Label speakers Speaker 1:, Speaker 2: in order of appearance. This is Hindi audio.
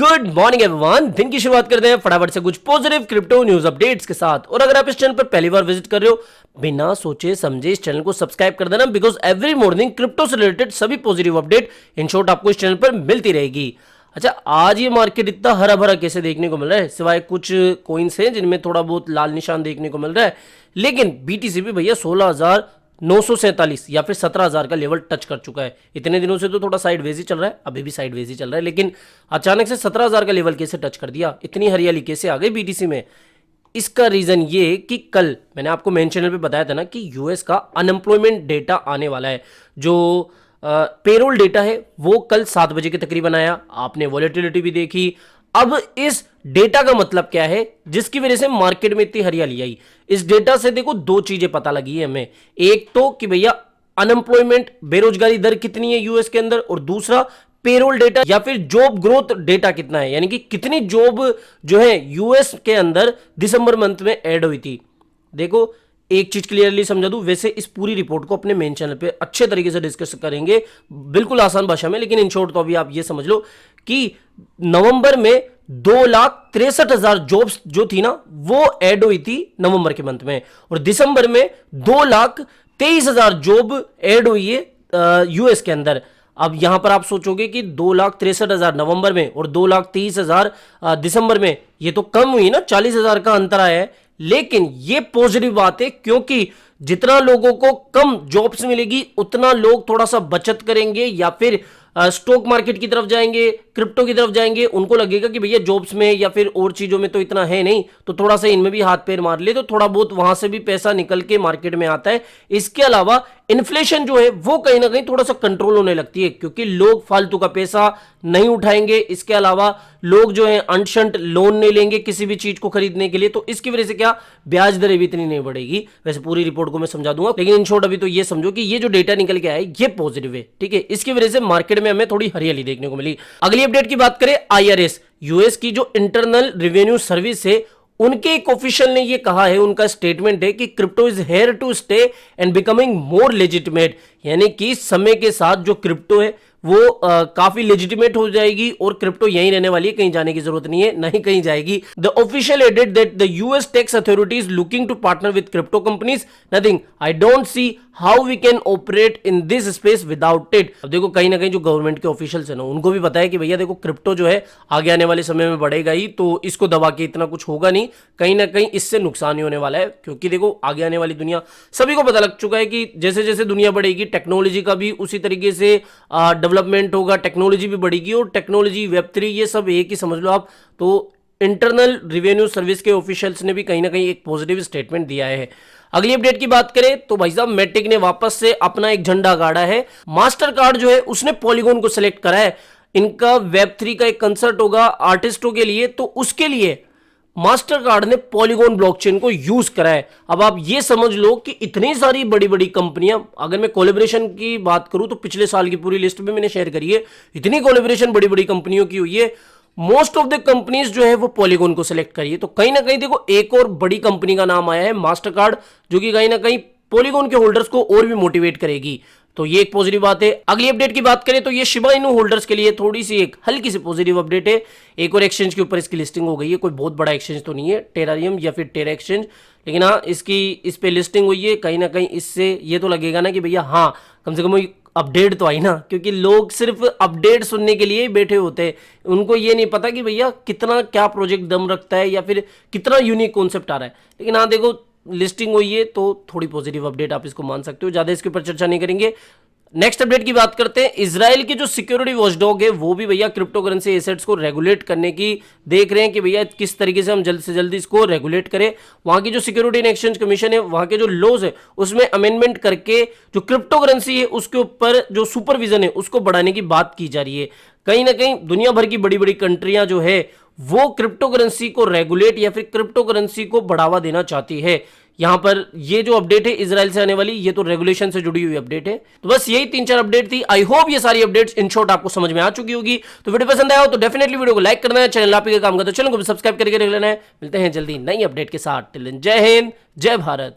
Speaker 1: Good morning everyone. दिन की शुरुआत करते हैं फटाफट से कुछ पॉजिटिव क्रिप्टो न्यूज अपडेट्स के साथ। और अगर आप इस चैनल पर पहली बार विजिट कर रहे हो, बिना सोचे समझे इस चैनल को सब्सक्राइब कर देना, बिकॉज एवरी मॉर्निंग क्रिप्टो से रिलेटेड सभी पॉजिटिव अपडेट इन शॉर्ट आपको इस चैनल पर मिलती रहेगी। अच्छा, आज ये मार्केट इतना हरा भरा कैसे देखने को मिल रहा है? सिवाय कुछ कोइंस हैं जिनमें थोड़ा बहुत लाल निशान देखने को मिल रहा है, लेकिन बीटीसी भी भैया 16,947 या फिर 17,000 का लेवल टच कर चुका है। इतने दिनों से तो थोड़ा साइडवेज ही चल रहा है, अभी भी साइडवेज ही चल रहा है, लेकिन अचानक से 17,000 का लेवल कैसे टच कर दिया? इतनी हरियाली कैसे आ गई बीटीसी में? इसका रीजन ये कि कल मैंने आपको मेन चैनल पे बताया था ना कि यूएस का अनएम्प्लॉयमेंट डेटा आने वाला है। जो पेरोल डेटा है वो कल 7 बजे के तकरीबन आया। आपने वॉलेटिलिटी भी देखी। अब इस डेटा का मतलब क्या है जिसकी वजह से मार्केट में इतनी हरियाली आई? इस डेटा से देखो दो चीजें पता लगी है हमें। एक तो कि भैया अनएम्प्लॉयमेंट, बेरोजगारी दर कितनी है यूएस के अंदर, और दूसरा पेरोल डेटा या फिर जॉब ग्रोथ डेटा कितना है, यानी कि कितनी जॉब जो है यूएस के अंदर दिसंबर मंथ में ऐड हुई थी। देखो, एक चीज क्लियरली समझा दूं, वैसे इस पूरी रिपोर्ट को अपने मेन चैनल पे अच्छे तरीके से डिस्कस करेंगे, बिल्कुल आसान भाषा में, लेकिन इन शॉर्ट तो अभी आप ये समझ लो कि नवंबर में 2,63,000 जॉब्स जो थी ना वो ऐड हुई थी नवंबर के मंथ में, और दिसंबर में 2,23,000 जॉब ऐड हुई है यूएस के अंदर। अब यहां पर आप सोचोगे कि 2,63,000 नवंबर में और 2,23,000 दिसंबर में, ये तो कम हुई ना, 40,000 का अंतर आया है। लेकिन ये पॉजिटिव बात है, क्योंकि जितना लोगों को कम जॉब्स मिलेगी उतना लोग थोड़ा सा बचत करेंगे या फिर स्टॉक मार्केट की तरफ जाएंगे, क्रिप्टो की तरफ जाएंगे। उनको लगेगा कि भैया जॉब्स में या फिर और चीजों में तो इतना है नहीं, तो थोड़ा सा इनमें भी हाथ पैर मार ले, तो थोड़ा बहुत वहां से भी पैसा निकल के मार्केट में आता है। इसके अलावा इन्फ्लेशन जो है वो कहीं ना कहीं थोड़ा सा कंट्रोल होने लगती है, क्योंकि लोग फालतू का पैसा नहीं उठाएंगे। इसके अलावा लोग जो है अनशंट लोन नहीं लेंगे किसी भी चीज को खरीदने के लिए, तो इसकी वजह से क्या ब्याज दरें भी इतनी नहीं बढ़ेगी। वैसे पूरी रिपोर्ट को मैं समझा दूंगा, लेकिन इन शॉर्ट अभी तो ये समझो कि ये जो डेटा निकल के आया है ये पॉजिटिव है, ठीक है। इसकी वजह से मार्केट में हमें थोड़ी हरियाली देखने को मिली। अगली अपडेट की बात करें, आईआरएस यूएस की जो इंटरनल रेवेन्यू सर्विस है, उनके एक ऑफिशियल ने ये कहा है, उनका स्टेटमेंट है कि crypto is here to stay and becoming more legitimate, यानी कि समय के साथ जो क्रिप्टो है वो काफी लेजिटिमेट हो जाएगी और क्रिप्टो यहीं रहने वाली है, कहीं जाने की जरूरत नहीं है, नहीं कहीं जाएगी। The official added that the US tax authorities looking to partner with crypto companies, nothing, I don't see how we can operate in this space without it. अब देखो, कहीं ना कहीं जो गवर्नमेंट के ऑफिशियल्स है ना, उनको भी पता है कि भैया देखो क्रिप्टो जो है आगे आने वाले समय में बढ़ेगा ही, तो इसको दबा के इतना कुछ होगा नहीं, कहीं ना कहीं इससे नुकसान ही होने वाला है। क्योंकि देखो, आगे आने वाली दुनिया सभी को पता लग चुका है कि जैसे जैसे दुनिया बढ़ेगी टेक्नोलॉजी का भी उसी तरीके से डेवलपमेंट होगा, टेक्नोलॉजी भी बढ़ेगी, और टेक्नोलॉजी, वेब3, ये सब एक ही समझ लो आप। तो इंटरनल रेवेन्यू सर्विस के ऑफिशियल्स ने भी कहीं ना कहीं एक पॉजिटिव स्टेटमेंट दिया है। अगली अपडेट की बात करें तो भाई साहब, मेटिक ने वापस से अपना एक झंडा गाड़ा है। मास्टर कार्ड जो है उसने पॉलीगॉन को सिलेक्ट करा है। इनका वेब3 का एक कंसर्ट होगा आर्टिस्टों के लिए, तो उसके लिए मास्टर कार्ड ने पॉलीगॉन ब्लॉकचेन को यूज करा है। अब आप ये समझ लो कि इतनी सारी बड़ी बड़ी कंपनियां, अगर मैं कोलैबोरेशन की बात करूं तो पिछले साल की पूरी लिस्ट में मैंने शेयर करी है, इतनी कोलैबोरेशन बड़ी बड़ी कंपनियों की हुई है। मोस्ट ऑफ द कंपनीज जो है वो पॉलीगॉन को सिलेक्ट करिए, तो कहीं ना कहीं देखो एक और बड़ी कंपनी का नाम आया है मास्टर कार्ड, जो कि कहीं ना कहीं पॉलीगॉन के होल्डर्स को और भी मोटिवेट करेगी, तो ये एक पॉजिटिव बात है। अगली अपडेट की बात करें तो ये शिबा इनू होल्डर्स के लिए थोड़ी सी एक हल्की सी पॉजिटिव अपडेट है। एक और एक्सचेंज के ऊपर इसकी लिस्टिंग हो गई है, कोई बहुत बड़ा एक्सचेंज तो नहीं है, टेरारियम या फिर टेरा एक्सचेंज, लेकिन हाँ इस पे लिस्टिंग हुई है। कहीं ना कहीं इससे ये तो लगेगा ना कि भैया हाँ कम से कम अपडेट तो आई ना, क्योंकि लोग सिर्फ अपडेट सुनने के लिए ही बैठे होते हैं, उनको ये नहीं पता कि भैया कितना क्या प्रोजेक्ट दम रखता है या फिर कितना यूनिक कॉन्सेप्ट आ रहा है। लेकिन हाँ देखो, लिस्टिंग हुई है तो थोड़ी पॉजिटिव अपडेट आप इसको मान सकते हो, ज्यादा इसके ऊपर चर्चा नहीं करेंगे। नेक्स्ट अपडेट की बात करते हैं, इजराइल की जो सिक्योरिटी वॉचडॉग है वो भी भैया क्रिप्टो करेंसी एसेट्स को रेगुलेट करने की देख रहे हैं कि भैया किस तरीके से हम जल्द से जल्द इसको रेगुलेट करें। वहां की जो सिक्योरिटी एंड एक्सचेंज कमीशन है, वहां के जो लॉज है उसमें अमेंडमेंट करके जो क्रिप्टो करेंसी है उसके ऊपर जो सुपरविजन है उसको बढ़ाने की बात की जा रही है। कहीं ना कहीं दुनिया भर की बड़ी बड़ी कंट्रियां जो है वो क्रिप्टो करेंसी को रेगुलेट या फिर क्रिप्टो करेंसी को बढ़ावा देना चाहती है। यहां पर ये जो अपडेट है इजराइल से आने वाली, ये तो रेगुलेशन से जुड़ी हुई अपडेट है। तो बस यही 3-4 अपडेट थी। आई होप ये सारी अपडेट्स इन शॉर्ट आपको समझ में आ चुकी होगी। तो वीडियो पसंद आया हो तो डेफिनेटली वीडियो को लाइक करना है, चैनल आप ही का काम करते चैनल को भी सब्सक्राइब करके रख लेना है। मिलते हैं जल्दी नई अपडेट के साथ। टिल देन जय हिंद, जय भारत।